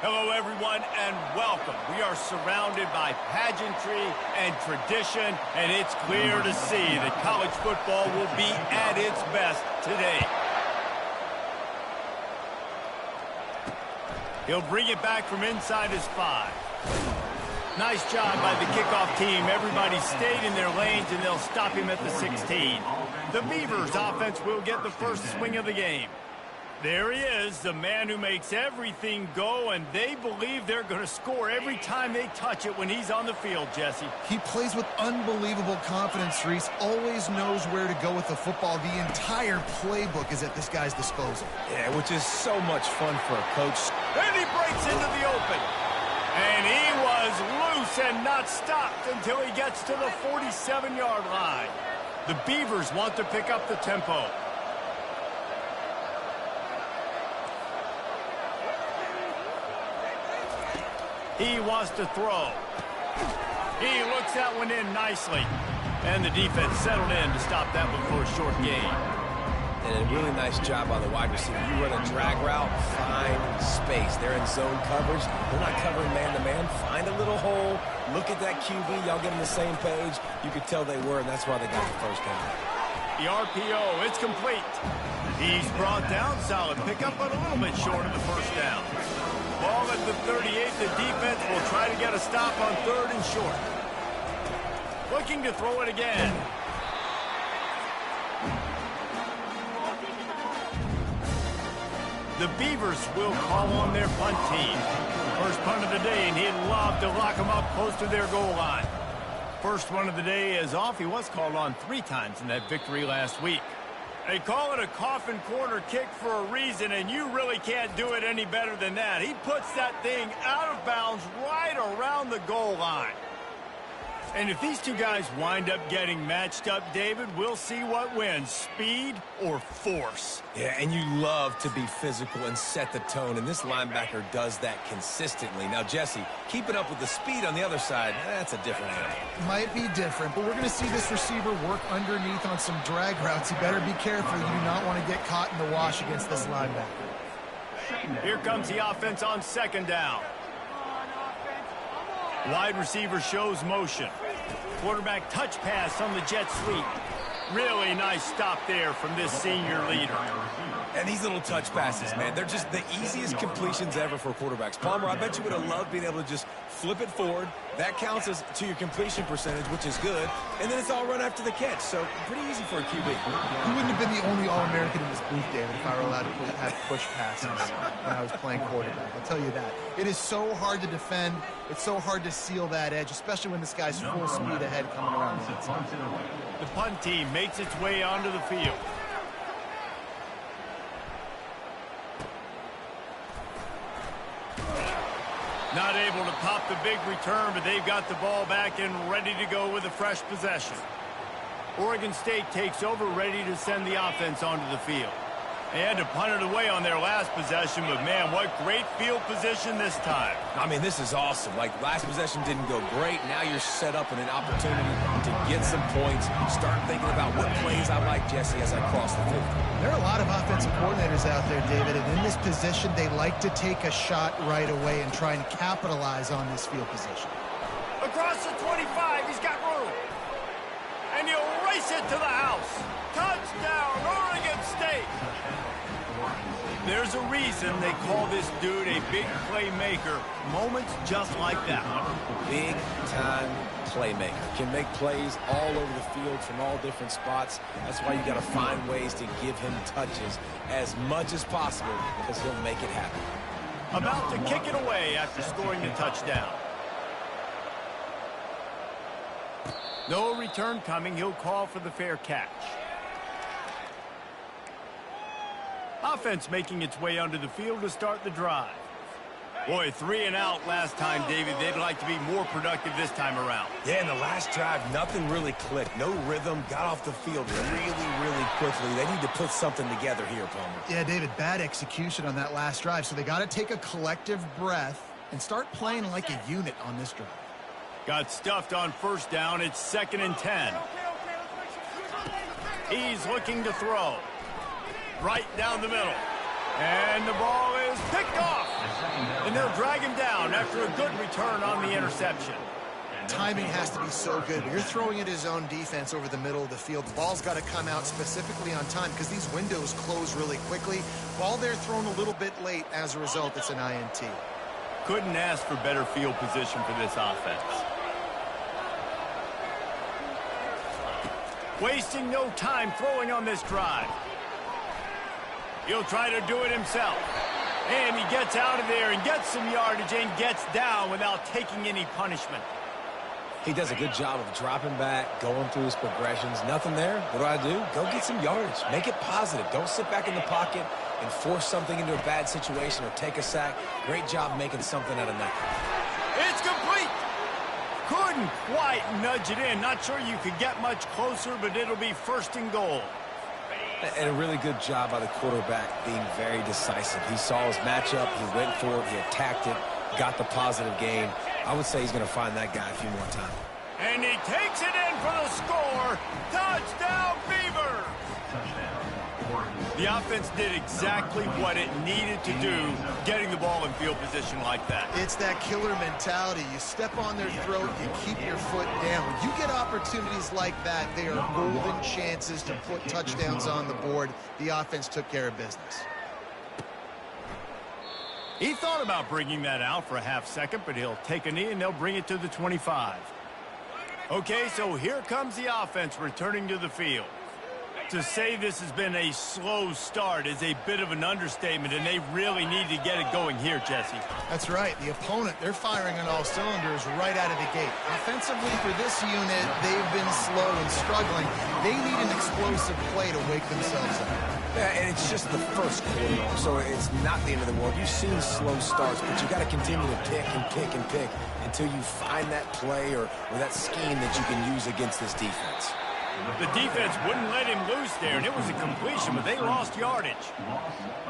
Hello, everyone, and welcome. We are surrounded by pageantry and tradition, and it's clear to see that college football will be at its best today. He'll bring it back from inside his 5. Nice job by the kickoff team. Everybody stayed in their lanes, and they'll stop him at the 16. The Beavers offense will get the first swing of the game. There he is, the man who makes everything go, and they believe they're going to score every time they touch it when he's on the field, Jesse. He plays with unbelievable confidence, Reese. Always knows where to go with the football. The entire playbook is at this guy's disposal. Yeah, which is so much fun for a coach. And he breaks into the open. And he was loose and not stopped until he gets to the 47-yard line. The Beavers want to pick up the tempo. He wants to throw. He looks that one in nicely. And the defense settled in to stop that one for a short gain. And a really nice job by the wide receiver. You run a drag route, find space. They're in zone coverage. They're not covering man-to-man. Find a little hole. Look at that QB. Y'all get on the same page. You could tell they were, and that's why they got the first down. The RPO, it's complete. He's brought down solid. Pick up but a little bit short of the first down. Ball at the 38. The defense will try to get a stop on 3rd and short. Looking to throw it again. The Beavers will call on their punt team. First punt of the day, and he'd love to lock them up close to their goal line. First one of the day is off. He was called on 3 times in that victory last week. They call it a coffin corner kick for a reason, and you really can't do it any better than that. He puts that thing out of bounds right around the goal line. And if these two guys wind up getting matched up, David, we'll see what wins, speed or force. Yeah, and you love to be physical and set the tone, and this linebacker does that consistently. Now, Jesse, keeping up with the speed on the other side, that's a different animal. Might be different, but we're going to see this receiver work underneath on some drag routes. You better be careful. You do not want to get caught in the wash against this linebacker. Here comes the offense on 2nd down. Wide receiver shows motion. Quarterback touch pass on the jet sweep. Really nice stop there from this senior leader. And these little touch passes, man, they're just the easiest completions ever for quarterbacks. Palmer, I bet you would have loved being able to just flip it forward. That counts as to your completion percentage, which is good. And then it's all run after the catch. So pretty easy for a QB. He wouldn't have been the only All-American in this booth, David, if I were allowed to have push passes when I was playing quarterback. I'll tell you that. It is so hard to defend. It's so hard to seal that edge, especially when this guy's full speed ahead coming around the outside. The punt team makes its way onto the field. Not able to pop the big return, but they've got the ball back and ready to go with a fresh possession. Oregon State takes over, ready to send the offense onto the field. They had to punt it away on their last possession, but man, what great field position this time. I mean, this is awesome. Like, last possession didn't go great. Now you're set up in an opportunity to get some points. Start thinking about what plays I like, Jesse, as I cross the field. There are a lot of offensive coordinators out there, David, and in this position, they like to take a shot right away and try and capitalize on this field position. Across the 25, he's got room. And he'll race it to the house. Touchdown, Oregon State. There's a reason they call this dude a big playmaker. Moments just like that. Big-time playmaker. Can make plays all over the field from all different spots. That's why you got to find ways to give him touches as much as possible, because he'll make it happen. About to kick it away after scoring the touchdown. No return coming. He'll call for the fair catch. Offense making its way onto the field to start the drive. Boy, 3 and out last time, David. They'd like to be more productive this time around. Yeah, in the last drive, nothing really clicked. No rhythm. Got off the field really quickly. They need to put something together here, Palmer. Yeah, David, bad execution on that last drive. So they got to take a collective breath and start playing like a unit on this drive. Got stuffed on 1st down. It's 2nd and 10. He's looking to throw. Right down the middle. And the ball is picked off. And they'll drag him down after a good return on the interception. Timing has to be so good. When you're throwing at his own defense over the middle of the field, the ball's got to come out specifically on time because these windows close really quickly. Ball there thrown a little bit late. As a result, it's an INT. Couldn't ask for better field position for this offense. Wasting no time throwing on this drive. He'll try to do it himself. And he gets out of there and gets some yardage and gets down without taking any punishment. He does a good job of dropping back, going through his progressions. Nothing there. What do? Go get some yardage. Make it positive. Don't sit back in the pocket and force something into a bad situation or take a sack. Great job making something out of nothing. It's complete. Couldn't quite nudge it in. Not sure you could get much closer, but it'll be 1st and goal. And a really good job by the quarterback being very decisive. He saw his matchup. He went for it. He attacked it. Got the positive gain. I would say he's going to find that guy a few more times. And he takes it in for the score. Touchdown, Beaver! The offense did exactly what it needed to do, getting the ball in field position like that. It's that killer mentality. You step on their throat, you keep your foot down. When you get opportunities like that, they are golden chances to put touchdowns on the board. The offense took care of business. He thought about bringing that out for a half second, but he'll take a knee and they'll bring it to the 25. Okay, so here comes the offense returning to the field. To say this has been a slow start is a bit of an understatement, and they really need to get it going here, Jesse. That's right. The opponent, they're firing on all cylinders right out of the gate. Offensively for this unit, they've been slow and struggling. They need an explosive play to wake themselves up. Yeah, and it's just the first quarter, so it's not the end of the world. You've seen slow starts, but you got to continue to pick and pick and pick until you find that play or that scheme that you can use against this defense. The defense wouldn't let him loose there, and it was a completion, but they lost yardage.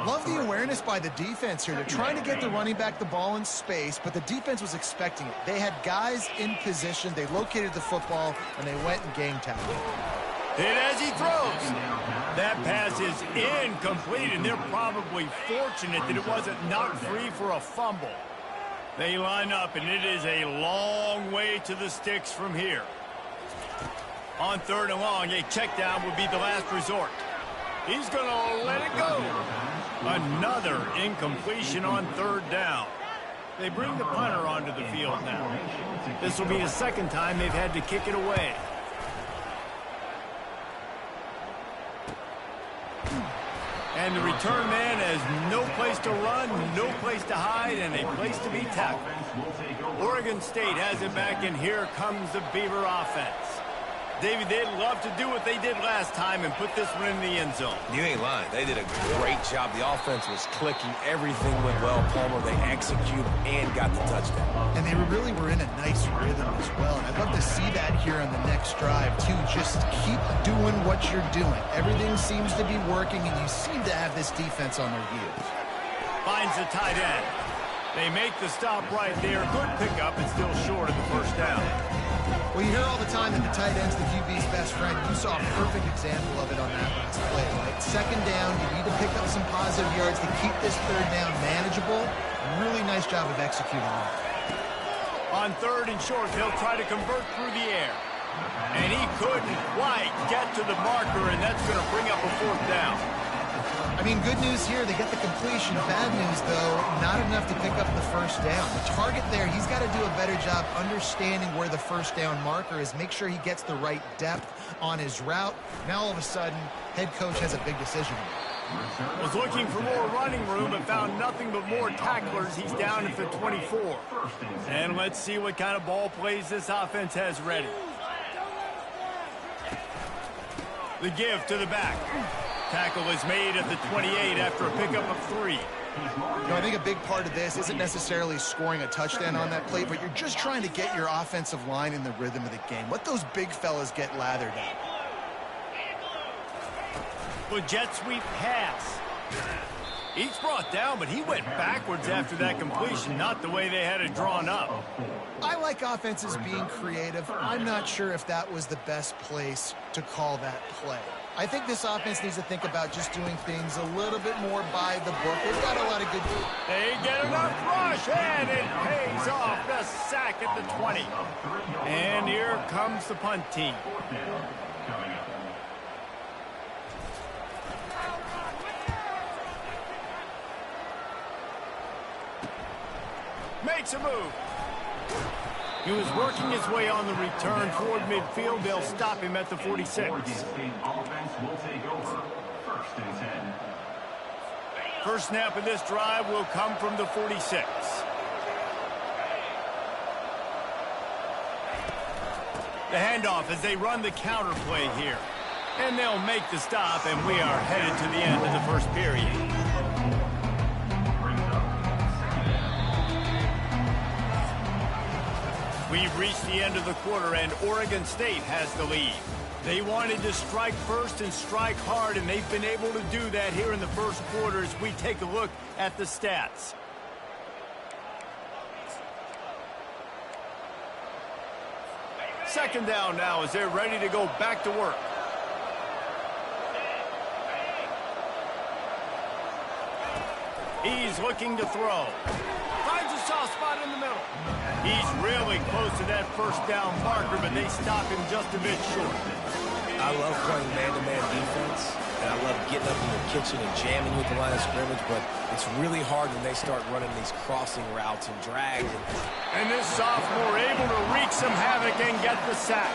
Love the awareness by the defense here. They're trying to get the running back the ball in space, but the defense was expecting it. They had guys in position. They located the football, and they went and gang tackled. Hit as he throws. That pass is incomplete, and they're probably fortunate that it wasn't knocked free for a fumble. They line up, and it is a long way to the sticks from here. On 3rd and long, a check down would be the last resort. He's going to let it go. Another incompletion on 3rd down. They bring the punter onto the field now. This will be the 2nd time they've had to kick it away. And the return man has no place to run, no place to hide, and a place to be tackled. Oregon State has it back, and here comes the Beaver offense. David, they'd love to do what they did last time and put this one in the end zone. You ain't lying. They did a great job. The offense was clicking. Everything went well, Palmer. They executed and got the touchdown. And they really were in a nice rhythm as well. And I'd love to see that here on the next drive, too. Just keep doing what you're doing. Everything seems to be working, and you seem to have this defense on their heels. Finds the tight end. They make the stop right there. Good pickup, and still short of the 1st down. Well, you hear all the time that the tight end's the QB's best friend. You saw a perfect example of it on that last play, right? 2nd down, you need to pick up some positive yards to keep this 3rd down manageable. Really nice job of executing that. On 3rd and short, they'll try to convert through the air. And he couldn't quite get to the marker, and that's going to bring up a 4th down. I mean, good news here, they get the completion. Bad news, though, not enough to pick up the 1st down. The target there, he's got to do a better job understanding where the 1st down marker is, make sure he gets the right depth on his route. Now, all of a sudden, head coach has a big decision. Was looking for more running room but found nothing but more tacklers. He's down at the 24. And let's see what kind of ball plays this offense has ready. The give to the back. Tackle is made at the 28 after a pickup of 3. You know, I think a big part of this isn't necessarily scoring a touchdown on that play, but you're just trying to get your offensive line in the rhythm of the game. Let those big fellas get lathered up. The jet sweep pass. He's brought down, but he went backwards after that completion, not the way they had it drawn up. I like offenses being creative. I'm not sure if that was the best place to call that play. I think this offense needs to think about just doing things a little bit more by the book. They've got a lot of good... They get enough rush, and it pays off. The sack at the 20. And here comes the punt team. Makes a move. He was working his way on the return toward midfield. They'll stop him at the 46. First snap of this drive will come from the 46. The handoff as they run the counter play here. And they'll make the stop, and we are headed to the end of the first period. We've reached the end of the quarter, and Oregon State has the lead. They wanted to strike first and strike hard, and they've been able to do that here in the first quarter as we take a look at the stats. Second down now as they're ready to go back to work. He's looking to throw. Finds a soft spot in the middle. He's really close to that first down marker, but they stop him just a bit short. I love playing man-to-man defense, and I love getting up in the kitchen and jamming with the line of scrimmage, but it's really hard when they start running these crossing routes and drags. And this sophomore able to wreak some havoc and get the sack.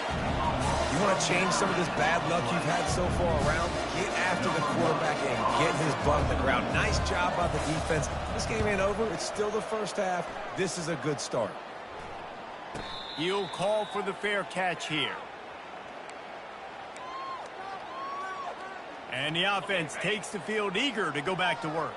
You want to change some of this bad luck you've had so far around? Get after the quarterback and get his butt on the ground. Nice job by the defense. This game ain't over. It's still the first half. This is a good start. He'll call for the fair catch here. And the offense takes the field eager to go back to work.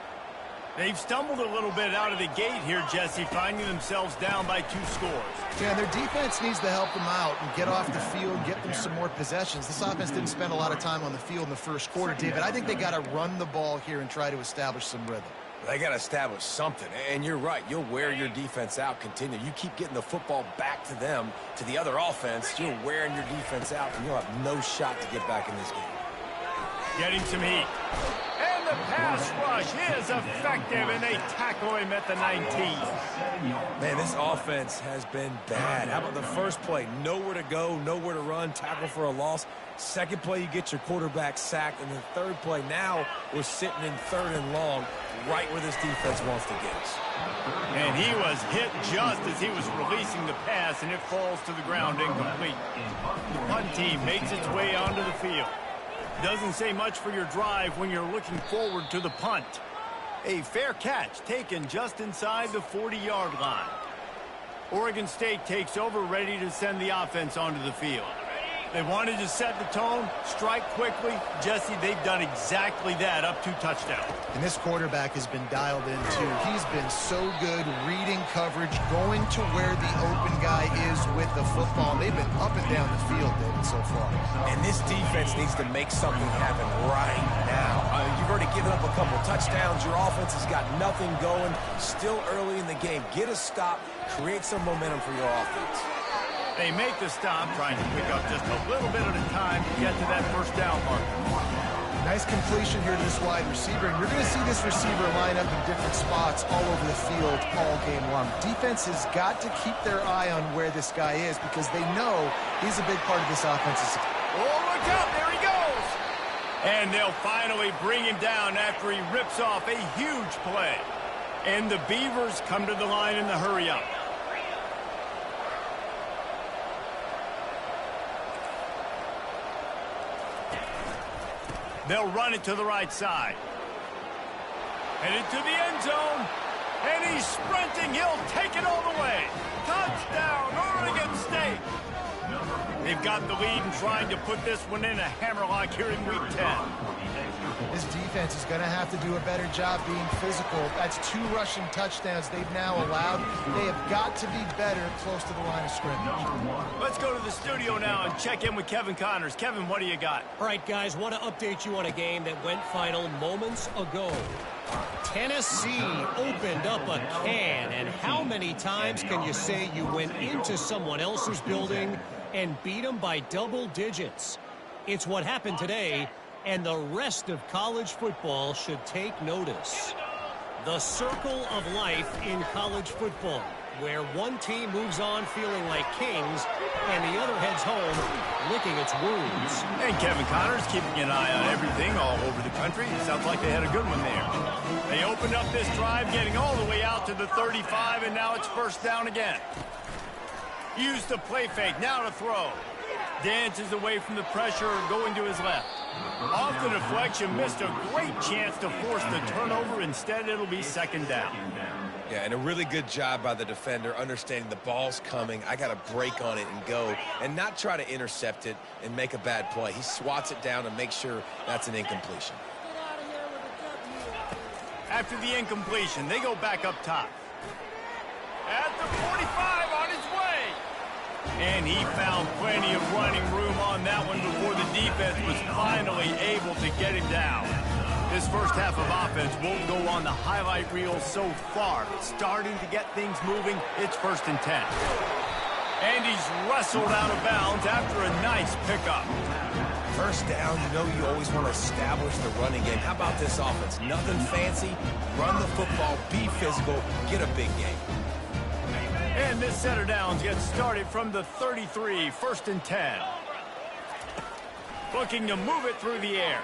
They've stumbled a little bit out of the gate here, Jesse, finding themselves down by 2 scores. Yeah, their defense needs to help them out and get off the field, get them some more possessions. This offense didn't spend a lot of time on the field in the first quarter, David. I think they got to run the ball here and try to establish some rhythm. They got to establish something, and you're right. You'll wear your defense out, continue. You keep getting the football back to them, to the other offense, you're wearing your defense out, and you'll have no shot to get back in this game. Getting some heat. And the pass rush is effective, and they tackle him at the 19. Man, this offense has been bad. How about the first play? Nowhere to go, nowhere to run, tackle for a loss. Second play, you get your quarterback sacked. And the third play, now we're sitting in 3rd and long, right where this defense wants to get us. And he was hit just as he was releasing the pass, and it falls to the ground incomplete. The punt team makes its way onto the field. Doesn't say much for your drive when you're looking forward to the punt. A fair catch taken just inside the 40-yard line. Oregon State takes over, ready to send the offense onto the field. They wanted to set the tone, strike quickly. Jesse, they've done exactly that, up 2 touchdowns. And this quarterback has been dialed in, too. He's been so good reading coverage, going to where the open guy is with the football. They've been up and down the field, David, so far. And this defense needs to make something happen right now. You've already given up a couple touchdowns. Your offense has got nothing going. Still early in the game. Get a stop. Create some momentum for your offense. They make the stop, trying to pick up just a little bit at a time to get to that first down mark. Nice completion here to this wide receiver, and you're going to see this receiver line up in different spots all over the field all game long. Defense has got to keep their eye on where this guy is because they know he's a big part of this offense. Oh, look out, there he goes! And they'll finally bring him down after he rips off a huge play. And the Beavers come to the line in the hurry-up. They'll run it to the right side. Headed to the end zone. And he's sprinting. He'll take it all the way. Touchdown, Oregon State. They've got the lead and trying to put this one in a hammerlock here in week 10. This defense is going to have to do a better job being physical. That's 2 rushing touchdowns they've now allowed. They have got to be better close to the line of scrimmage. Let's go to the studio now and check in with Kevin Connors. Kevin, what do you got? All right, guys, want to update you on a game that went final moments ago. Tennessee opened up a can, and how many times can you say you went into someone else's building and beat them by double digits? It's what happened today, and the rest of college football should take notice. The circle of life in college football, where one team moves on feeling like kings and the other heads home licking its wounds. And Kevin Connor's keeping an eye on everything all over the country. Sounds like they had a good one there. They opened up this drive, getting all the way out to the 35, and now it's first down again. Use the play fake, now to throw. Dances away from the pressure, going to his left. Off the deflection, missed a great chance to force the turnover. Instead, it'll be second down. Yeah, and a really good job by the defender understanding the ball's coming. I got to break on it and go and not try to intercept it and make a bad play. He swats it down and makes sure that's an incompletion. After the incompletion, they go back up top. At the 45, on his way. And he found plenty of running room on that one before the defense was finally able to get him down. This first half of offense won't go on the highlight reel so far. Starting to get things moving, it's 1st and 10. And he's wrestled out of bounds after a nice pickup. First down, you know you always want to establish the running game. How about this offense? Nothing fancy. Run the football, be physical, get a big game. And this set of downs gets started from the 33, 1st and 10. Looking to move it through the air.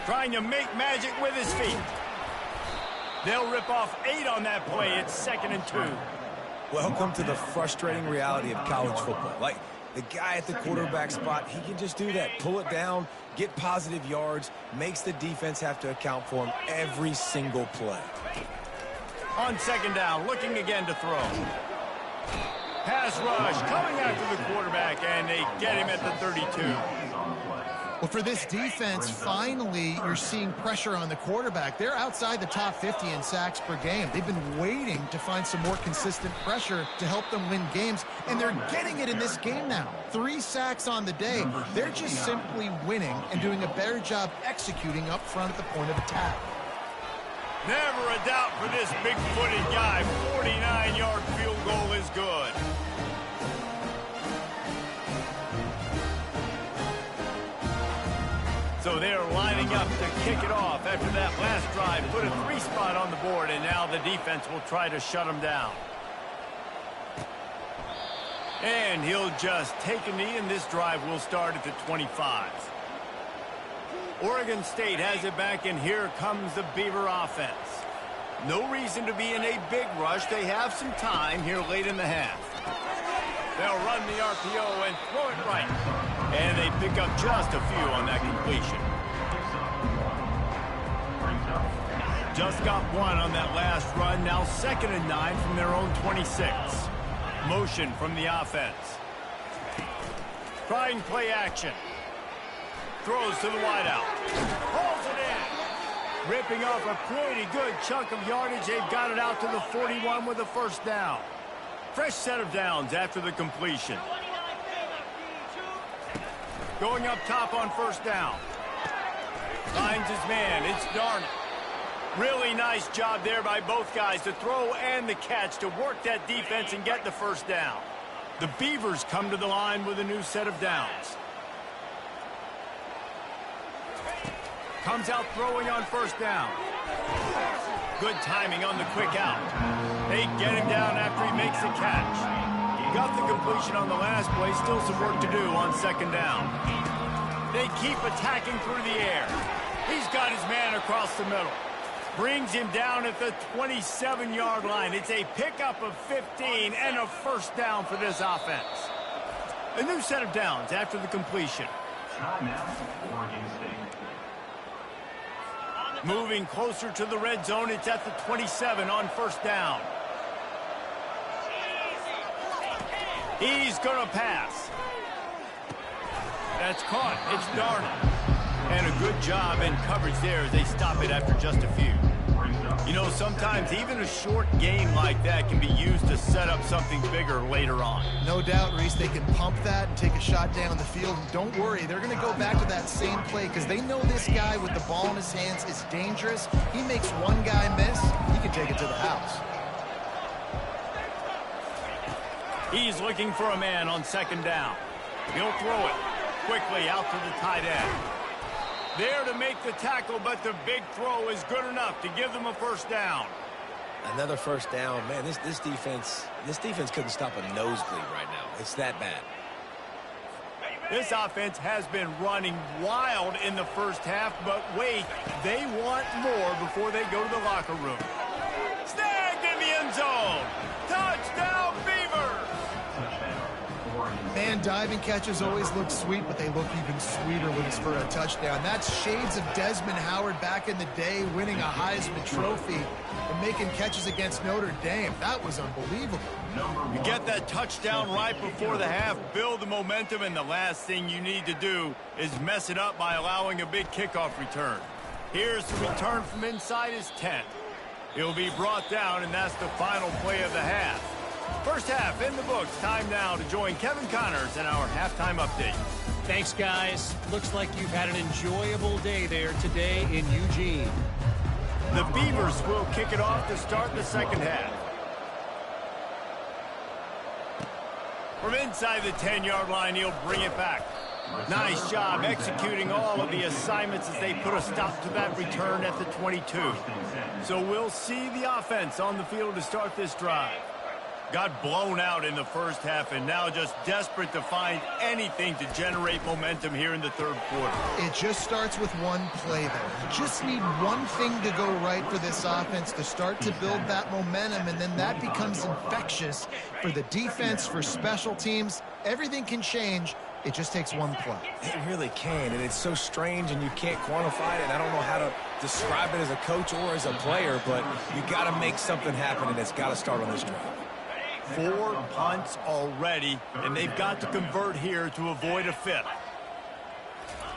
Trying to make magic with his feet. They'll rip off 8 on that play. It's 2nd and 2. Welcome to the frustrating reality of college football. Like, the guy at the quarterback spot, he can just do that. Pull it down, get positive yards, makes the defense have to account for him every single play. On 2nd down, looking again to throw. Pass rush coming after the quarterback, and they get him at the 32. Well, for this defense, finally, you're seeing pressure on the quarterback. They're outside the top 50 in sacks per game. They've been waiting to find some more consistent pressure to help them win games, and they're getting it in this game now. 3 sacks on the day. They're just simply winning and doing a better job executing up front at the point of attack. Never a doubt for this big-footed guy. 49-yard field goal is good. So they're lining up to kick it off after that last drive. Put a 3 spot on the board, and now the defense will try to shut them down. And he'll just take a knee, and this drive will start at the 25. Oregon State has it back, and here comes the Beaver offense. No reason to be in a big rush. They have some time here late in the half. They'll run the RPO and throw it right. And they pick up just a few on that completion. Just got 1 on that last run. Now 2nd and 9 from their own 26. Motion from the offense. Trying play action. Throws to the wideout. Pulls it in. Ripping off a pretty good chunk of yardage. They've got it out to the 41 with a 1st down. Fresh set of downs after the completion. Going up top on 1st down. Finds his man. It's Darnold. Really nice job there by both guys to throw and the catch to work that defense and get the 1st down. The Beavers come to the line with a new set of downs. Comes out throwing on 1st down. Good timing on the quick out. They get him down after he makes the catch. Got the completion on the last play. Still some work to do on 2nd down. They keep attacking through the air. He's got his man across the middle. Brings him down at the 27-yard line. It's a pickup of 15 and a 1st down for this offense. A new set of downs after the completion. Moving closer to the red zone. It's at the 27 on 1st down. He's going to pass. That's caught. It's Darnold. And a good job in coverage there as they stop it after just a few. You know, sometimes even a short game like that can be used to set up something bigger later on. No doubt, Reese, they can pump that and take a shot down the field. And don't worry, they're going to go back to that same play because they know this guy with the ball in his hands is dangerous. He makes one guy miss, he can take it to the house. He's looking for a man on 2nd down. He'll throw it quickly out to the tight end. There to make the tackle, but the big throw is good enough to give them a first down. Another first down. Man, this defense couldn't stop a nosebleed right now. It's that bad. This offense has been running wild in the first half, but wait, they want more before they go to the locker room. Snagged in the end zone. Touchdown, Beavers! Man, diving catches always look sweet, but they look even sweeter when it's for a touchdown. That's shades of Desmond Howard back in the day, winning a Heisman Trophy and making catches against Notre Dame. That was unbelievable. You get that touchdown right before the half, build the momentum, and the last thing you need to do is mess it up by allowing a big kickoff return. Here's the return from inside his 10. He'll be brought down, and that's the final play of the half. First half in the books. Time now to join Kevin Connors in our halftime update. Thanks, guys. Looks like you've had an enjoyable day there today in Eugene. The Beavers will kick it off to start the second half. From inside the 10-yard line, he'll bring it back. Nice job executing all of the assignments as they put a stop to that return at the 22. So we'll see the offense on the field to start this drive. Got blown out in the first half and now just desperate to find anything to generate momentum here in the third quarter. It just starts with one play there. You just need one thing to go right for this offense to start to build that momentum, and then that becomes infectious for the defense, for special teams. Everything can change. It just takes one play. It really can, and it's so strange, and you can't quantify it, and I don't know how to describe it as a coach or as a player, but you got to make something happen, and it's got to start on this drive. 4 punts already, and they've got to convert here to avoid a fifth.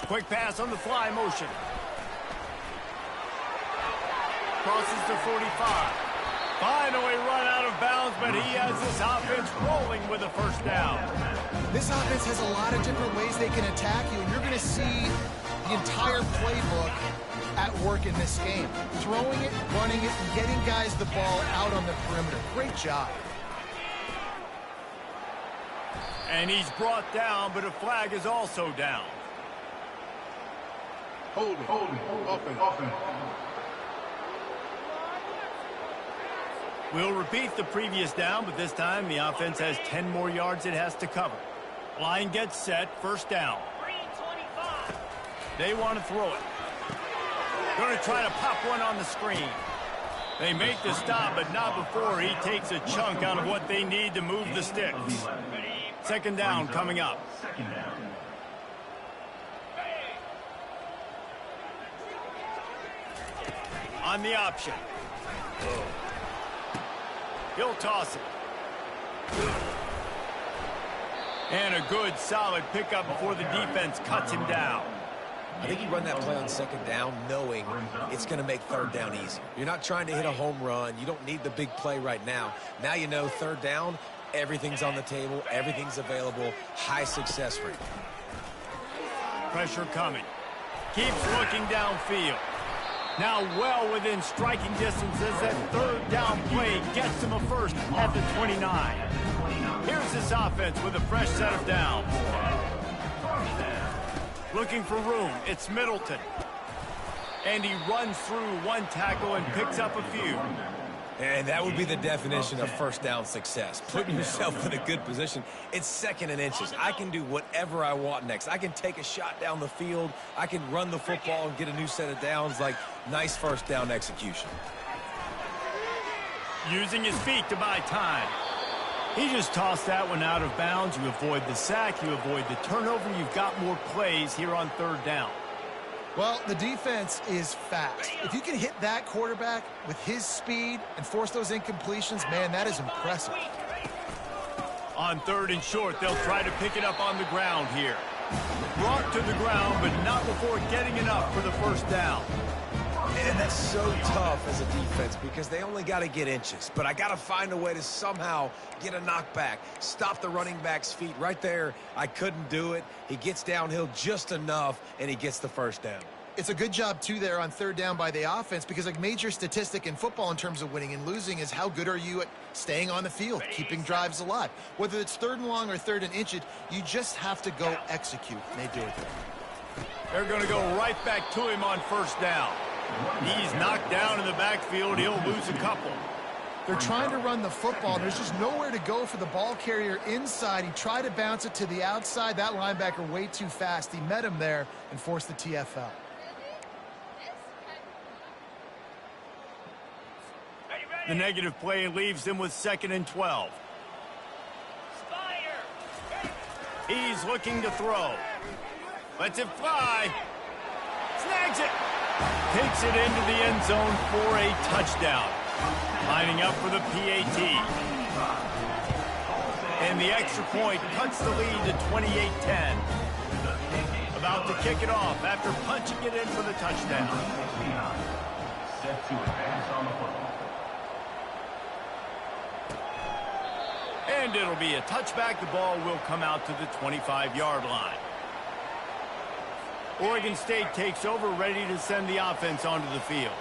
Quick pass on the fly motion. Crosses the 45. Finally run out of bounds, but he has this offense rolling with a first down. This offense has a lot of different ways they can attack you, and you're going to see the entire playbook at work in this game. Throwing it, running it, and getting guys the ball out on the perimeter. Great job. And he's brought down, but a flag is also down. Hold it, open. We'll repeat the previous down, but this time the offense has 10 more yards it has to cover. Line gets set, first down. They want to throw it. Going to try to pop one on the screen. They make the stop, but not before he takes a chunk out of what they need to move the sticks. Second down coming up. On the option. He'll toss it. And a good, solid pickup before the defense cuts him down. I think you run that play on second down knowing it's going to make third down easier. You're not trying to hit a home run. You don't need the big play right now. Now you know third down, everything's on the table, everything's available, high success rate. Pressure coming. Keeps looking downfield. Now well within striking distance as that third down play gets him a first at the 29. Here's this offense with a fresh set of downs. Looking for room, it's Middleton. And he runs through one tackle and picks up a few. And that would be the definition of first down success. Putting yourself in a good position. It's second and inches. I can do whatever I want next. I can take a shot down the field. I can run the football and get a new set of downs. Like, nice first down execution. Using his feet to buy time. He just tossed that one out of bounds. You avoid the sack. You avoid the turnover. You've got more plays here on third down. Well, the defense is fast. If you can hit that quarterback with his speed and force those incompletions, man, that is impressive. On third and short, they'll try to pick it up on the ground here. Brought to the ground, but not before getting enough for the first down. And that's so tough as a defense because they only got to get inches. But I got to find a way to somehow get a knockback, stop the running back's feet right there. I couldn't do it. He gets downhill just enough, and he gets the first down. It's a good job, too, there on third down by the offense because a major statistic in football in terms of winning and losing is how good are you at staying on the field, keeping drives alive. Whether it's third and long or third and inches, you just have to go execute, and they do it there. They're going to go right back to him on first down. He's knocked down in the backfield. He'll lose a couple. They're trying to run the football. There's just nowhere to go for the ball carrier inside. He tried to bounce it to the outside. That linebacker way too fast. He met him there and forced the TFL. The negative play leaves them with 2nd and 12. He's looking to throw. Lets it fly. Snags it. Takes it into the end zone for a touchdown. Lining up for the PAT. And the extra point cuts the lead to 28-10. About to kick it off after punching it in for the touchdown. Set to advance on the football. And it'll be a touchback. The ball will come out to the 25-yard line. Oregon State takes over, ready to send the offense onto the field.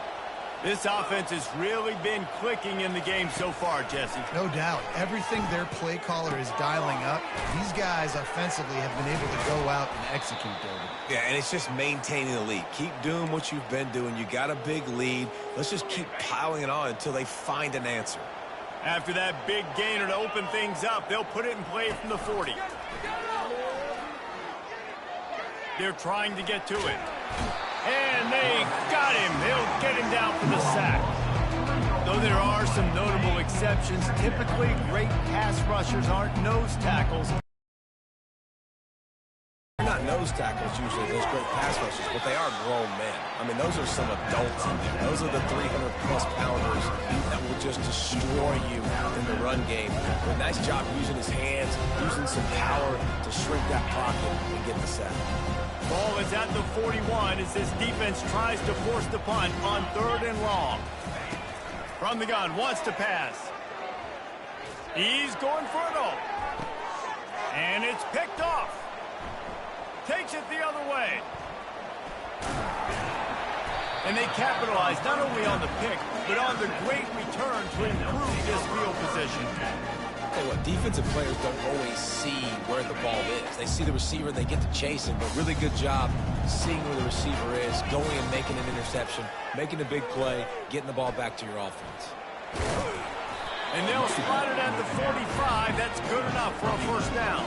This offense has really been clicking in the game so far, Jesse. No doubt. Everything their play caller is dialing up, these guys offensively have been able to go out and execute, David. Yeah, and it's just maintaining the lead. Keep doing what you've been doing. You got a big lead. Let's just keep piling it on until they find an answer. After that big gainer to open things up, they'll put it in play from the 40. They're trying to get to it. And they got him. They'll get him down for the sack. Though there are some notable exceptions, typically great pass rushers aren't nose tackles. They're not nose tackles usually, those great pass rushers, but they are grown men. I mean, those are some adults in there. Those are the 300-plus pounders that will just destroy you in the run game. But nice job using his hands, using some power to shrink that pocket and get the sack. Ball is at the 41 as this defense tries to force the punt on 3rd and long. From the gun, wants to pass. He's going for it all. And it's picked off. Takes it the other way. And they capitalize not only on the pick, but on the great return to improve this field position. What, defensive players don't always see where the ball is. They see the receiver, they get to chase him, but really good job seeing where the receiver is, going and making an interception, making a big play, getting the ball back to your offense. And they'll spot it at the 45. That's good enough for a first down.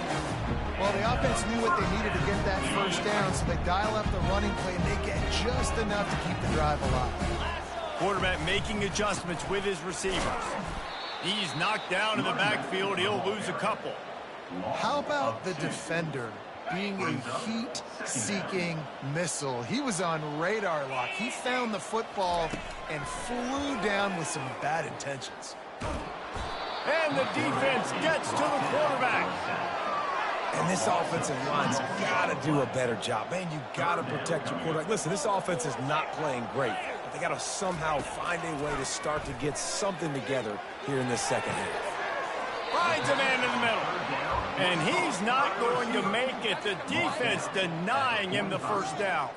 Well, the offense knew what they needed to get that first down, so they dial up the running play, and they get just enough to keep the drive alive. Quarterback making adjustments with his receivers. He's knocked down in the backfield. He'll lose a couple. How about the defender being a heat-seeking missile? He was on radar lock. He found the football and flew down with some bad intentions. And the defense gets to the quarterback. And this offensive line's got to do a better job. Man, you got to protect your quarterback. Listen, this offense is not playing great. But they got to somehow find a way to start to get something together here in this second half. Finds a man in the middle. And he's not going to make it. The defense denying him the first down.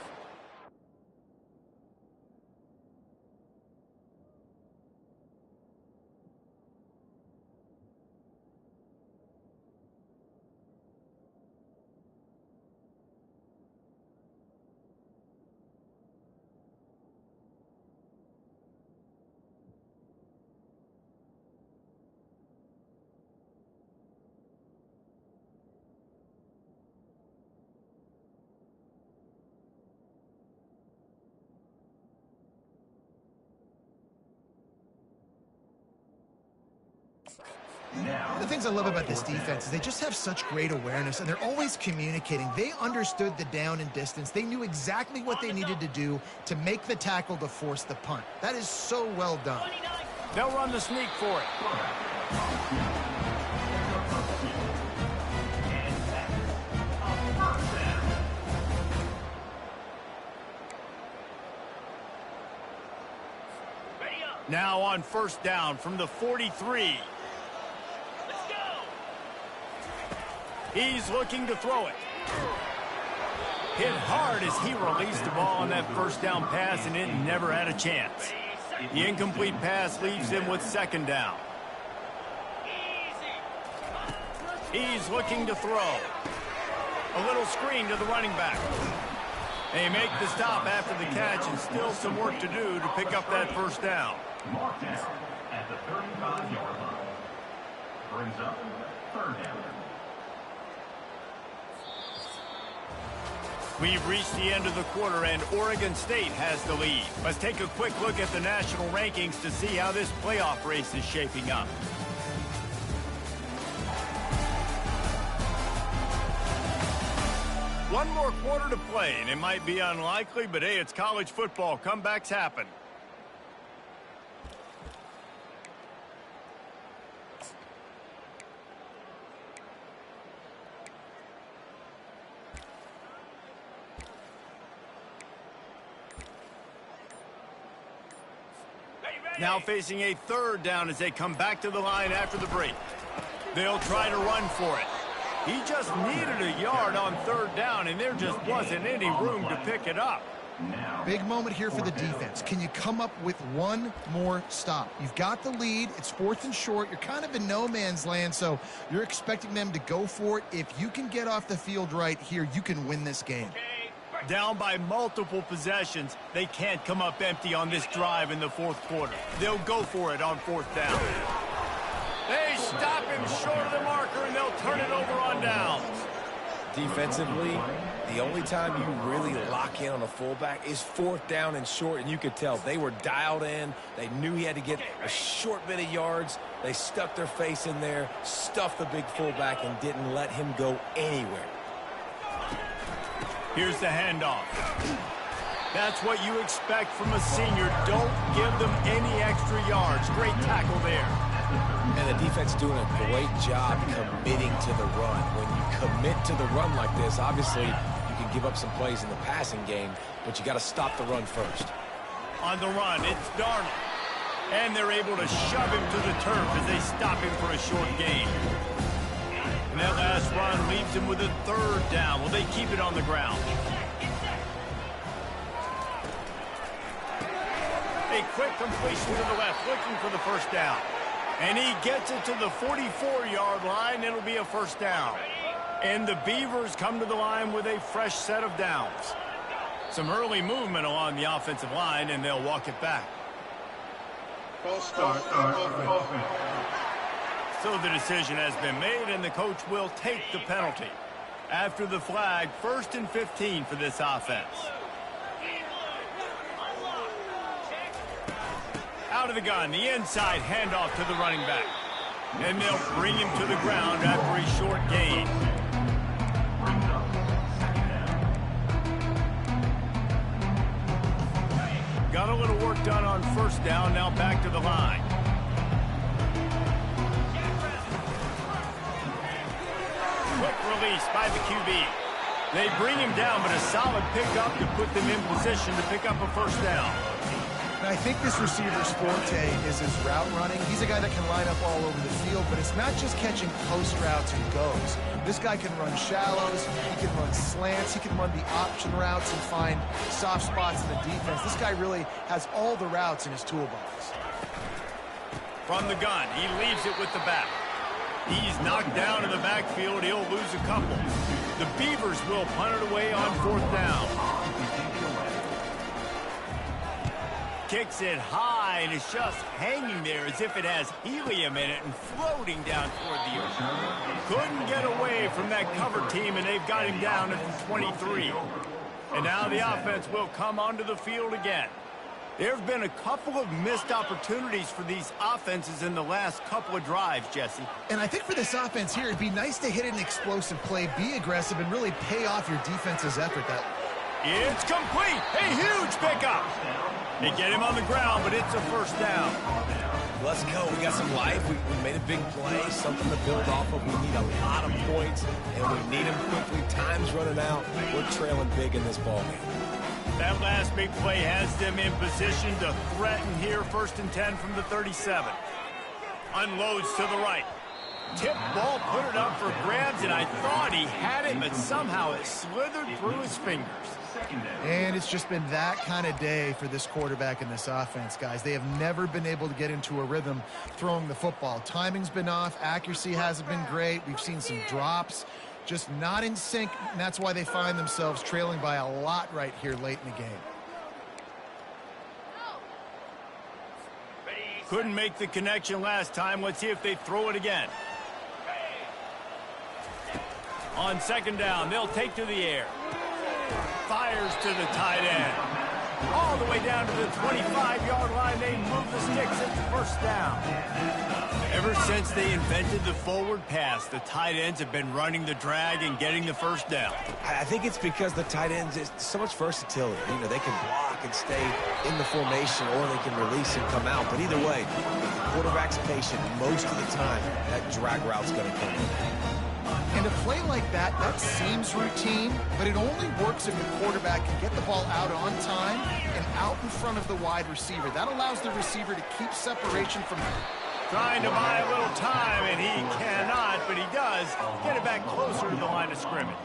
The things I love about this defense is they just have such great awareness, and they're always communicating. They understood the down and distance. They knew exactly what they needed to do to make the tackle to force the punt. That is so well done. They'll run the sneak for it. Now on first down from the 43. He's looking to throw it. Hit hard as he released the ball on that first down pass, and it never had a chance. The incomplete pass leaves him with second down. He's looking to throw. A little screen to the running back. They make the stop after the catch, and still some work to do to pick up that first down. Mark down at the 35-yard line. Brings up third down. We've reached the end of the quarter, and Oregon State has the lead. Let's take a quick look at the national rankings to see how this playoff race is shaping up. One more quarter to play, and it might be unlikely, but hey, it's college football. Comebacks happen. Now facing a third down as they come back to the line after the break. They'll try to run for it. He just needed a yard on third down, and there just wasn't any room to pick it up. Big moment here for the defense. Can you come up with one more stop? You've got the lead. It's 4th and short. You're kind of in no man's land, so you're expecting them to go for it. If you can get off the field right here, you can win this game. Down by multiple possessions, they can't come up empty on this drive in the fourth quarter. They'll go for it on 4th down. They stop him short of the marker, and they'll turn it over on downs. Defensively, the only time you really lock in on a fullback is 4th down and short, and you could tell they were dialed in. They knew he had to get a short bit of yards. They stuck their face in there, stuffed the big fullback, and didn't let him go anywhere. Here's the handoff. That's what you expect from a senior. Don't give them any extra yards. Great tackle there. And the defense doing a great job committing to the run. When you commit to the run like this, obviously you can give up some plays in the passing game, but you got to stop the run first. On the run, it's Darnold. And they're able to shove him to the turf as they stop him for a short gain. And that last run leaves him with a third down. Will they keep it on the ground? A quick completion to the left, looking for the first down. And he gets it to the 44-yard line. It'll be a first down. And the Beavers come to the line with a fresh set of downs. Some early movement along the offensive line, and they'll walk it back. False start. Offense. So the decision has been made, and the coach will take the penalty. After the flag, 1st and 15 for this offense. Out of the gun, the inside handoff to the running back. And they'll bring him to the ground after a short gain. Got a little work done on first down, now back to the line. Quick release by the QB. They bring him down, but a solid pickup to put them in position to pick up a first down. And I think this receiver's forte is his route running. He's a guy that can line up all over the field, but it's not just catching post routes and goes. This guy can run shallows, he can run slants, he can run the option routes and find soft spots in the defense. This guy really has all the routes in his toolbox. From the gun, he leaves it with the back. He's knocked down in the backfield. He'll lose a couple. The Beavers will punt it away on 4th down. Kicks it high, and it's just hanging there as if it has helium in it and floating down toward the earth. Couldn't get away from that cover team, and they've got him down at the 23. And now the offense will come onto the field again. There have been a couple of missed opportunities for these offenses in the last couple of drives, Jesse. And I think for this offense here, it'd be nice to hit an explosive play, be aggressive, and really pay off your defense's effort. It's complete. A huge pickup. They get him on the ground, but it's a first down. Let's go. We got some life. We made a big play, something to build off of. We need a lot of points, and we need them quickly. Time's running out. We're trailing big in this ballgame. That last big play has them in position to threaten here. 1st and 10 from the 37. Unloads to the right. Tip ball, put it up for grabs, and I thought he had it, but somehow it slithered through his fingers. And it's just been that kind of day for this quarterback in this offense, guys. They have never been able to get into a rhythm throwing the football. Timing's been off. Accuracy hasn't been great. We've seen some drops. just not in sync, and that's why they find themselves trailing by a lot right here late in the game. Couldn't make the connection last time. Let's see if they throw it again. On second down, they'll take to the air. Fires to the tight end. All the way down to the 25-yard line. They move the sticks. It's first down. Ever since they invented the forward pass, the tight ends have been running the drag and getting the first down. I think it's because the tight ends is so much versatility. You know, they can block and stay in the formation, or they can release and come out. But either way, the quarterback's patient most of the time. That drag route's going to come in. And a play like that, that seems routine, but it only works if the quarterback can get the ball out on time and out in front of the wide receiver. That allows the receiver to keep separation from him. Trying to buy a little time, and he cannot, but he does get it back closer to the line of scrimmage.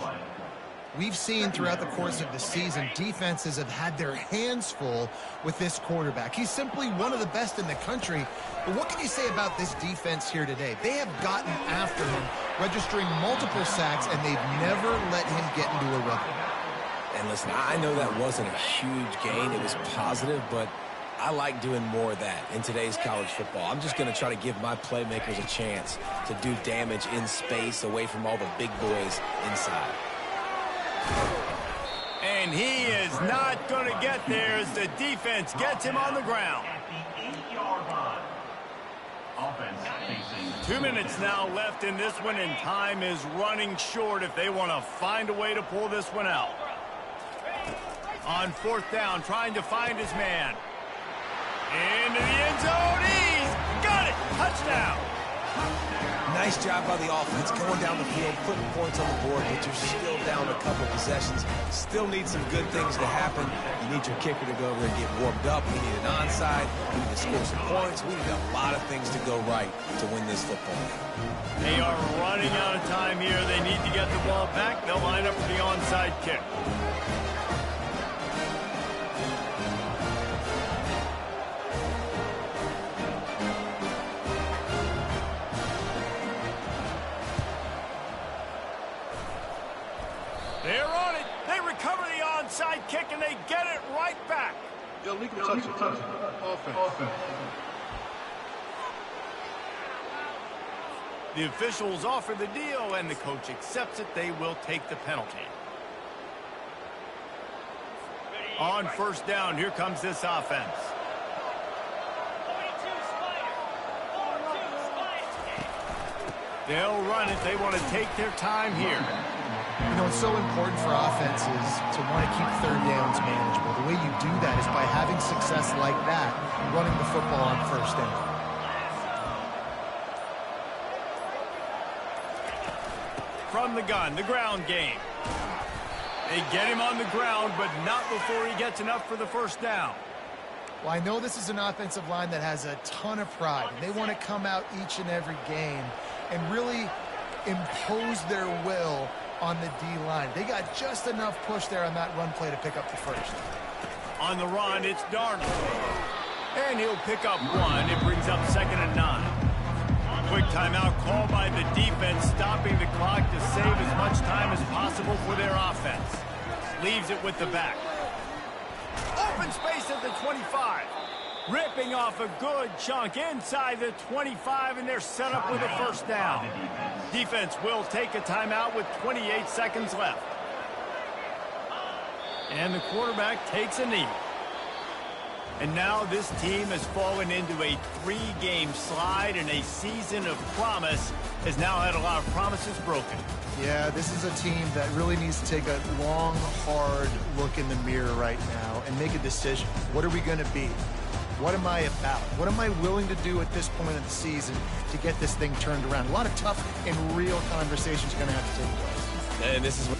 We've seen throughout the course of the season, defenses have had their hands full with this quarterback. He's simply one of the best in the country. But what can you say about this defense here today? They have gotten after him, registering multiple sacks, and they've never let him get into a rhythm. And listen, I know that wasn't a huge gain. It was positive, but I like doing more of that in today's college football. I'm just going to try to give my playmakers a chance to do damage in space away from all the big boys inside. And he is not going to get there as the defense gets him on the ground. At the 8-yard line. Offense facing 2 minutes now left in this one, and time is running short if they want to find a way to pull this one out. On fourth down, trying to find his man. Into the end zone. He's got it. Touchdown. Nice job by the offense going down the field, putting points on the board, but you're still down a couple possessions. Still need some good things to happen. You need your kicker to go over and get warmed up. We need an onside. We need to score some points. We need a lot of things to go right to win this football game. They are running out of time here. They need to get the ball back. They'll line up for the onside kick. They're on it. They recover the onside kick, and they get it right back. Illegal touch. Offense. The officials offer the deal, and the coach accepts it. They will take the penalty. On first down, here comes this offense. They'll run it. They want to take their time here. You know, it's so important for offenses to want to keep third downs manageable. The way you do that is by having success like that, running the football on first down. From the gun, the ground game. They get him on the ground, but not before he gets enough for the first down. Well, I know this is an offensive line that has a ton of pride. They want to come out each and every game and really impose their will on the D-line. They got just enough push there on that run play to pick up the first. On the run, it's Darnold. And he'll pick up one. It brings up 2nd and 9. Quick timeout call by the defense, stopping the clock to save as much time as possible for their offense. Leaves it with the back. Open space at the 25. Ripping off a good chunk inside the 25, and they're set up with a first down. Defense will take a timeout with 28 seconds left. And the quarterback takes a knee. And now this team has fallen into a 3-game slide, and a season of promise has now had a lot of promises broken. Yeah, this is a team that really needs to take a long, hard look in the mirror right now and make a decision. What are we going to be? What am I about? What am I willing to do at this point of the season to get this thing turned around? A lot of tough and real conversations are going to have to take place. And this is what